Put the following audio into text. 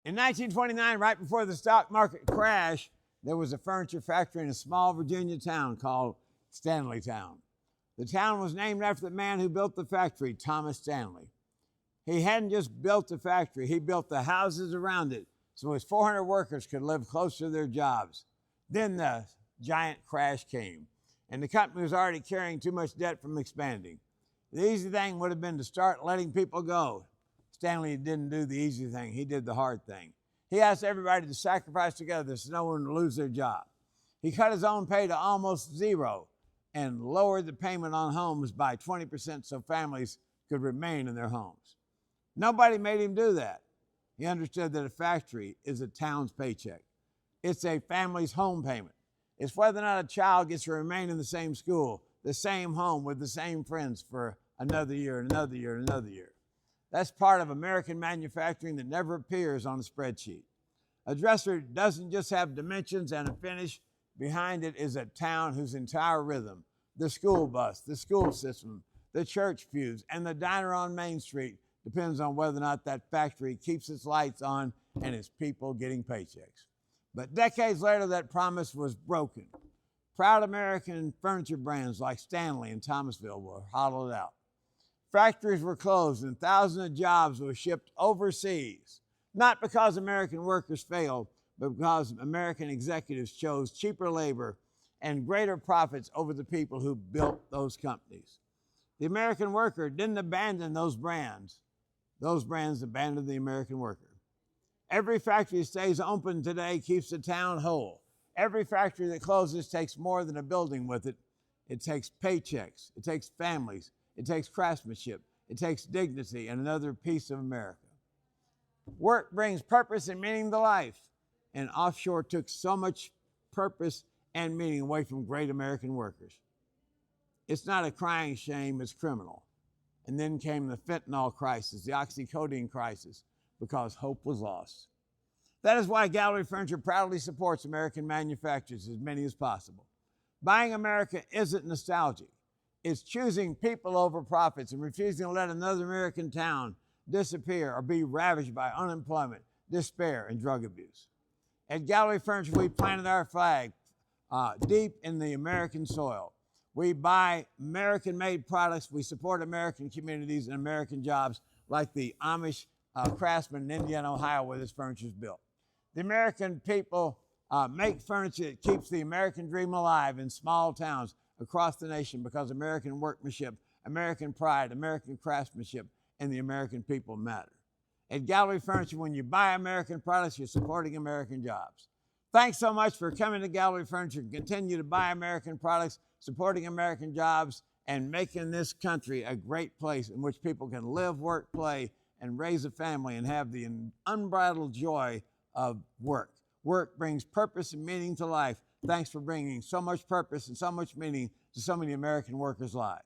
In 1929, right before the stock market crash, there was a furniture factory in a small Virginia town called Stanleytown. The town was named after the man who built the factory, Thomas Stanley. He hadn't just built the factory, he built the houses around it so his 400 workers could live close to their jobs. Then the giant crash came, and the company was already carrying too much debt from expanding. The easy thing would have been to start letting people go. Stanley didn't do the easy thing, he did the hard thing. He asked everybody to sacrifice together so no one would lose their job. He cut his own pay to almost zero and lowered the payment on homes by 20% so families could remain in their homes. Nobody made him do that. He understood that a factory is a town's paycheck. It's a family's home payment. It's whether or not a child gets to remain in the same school, the same home with the same friends for another year and another year and another year. That's part of American manufacturing that never appears on a spreadsheet. A dresser doesn't just have dimensions and a finish. Behind it is a town whose entire rhythm, the school bus, the school system, the church pews, and the diner on Main Street depends on whether or not that factory keeps its lights on and its people getting paychecks. But decades later, that promise was broken. Proud American furniture brands like Stanley and Thomasville were hollowed out. Factories were closed and thousands of jobs were shipped overseas, not because American workers failed, but because American executives chose cheaper labor and greater profits over the people who built those companies. The American worker didn't abandon those brands. Those brands abandoned the American worker. Every factory that stays open today keeps the town whole. Every factory that closes takes more than a building with it. It takes paychecks, it takes families, it takes craftsmanship, it takes dignity, and another piece of America. Work brings purpose and meaning to life, and offshore took so much purpose and meaning away from great American workers. It's not a crying shame, it's criminal. And then came the fentanyl crisis, the oxycodone crisis, because hope was lost. That is why Gallery Furniture proudly supports American manufacturers, as many as possible. Buying America isn't nostalgic. It's choosing people over profits and refusing to let another American town disappear or be ravaged by unemployment, despair, and drug abuse. At Gallery Furniture, we planted our flag deep in the American soil. We buy American-made products. We support American communities and American jobs like the Amish craftsmen in Indiana, Ohio, where this furniture is built. The American people make furniture that keeps the American dream alive in small towns across the nation because American workmanship, American pride, American craftsmanship, and the American people matter. At Gallery Furniture, when you buy American products, you're supporting American jobs. Thanks so much for coming to Gallery Furniture. Continue to buy American products, supporting American jobs, and making this country a great place in which people can live, work, play, and raise a family and have the unbridled joy of work. Work brings purpose and meaning to life. Thanks for bringing so much purpose and so much meaning to so many American workers' lives.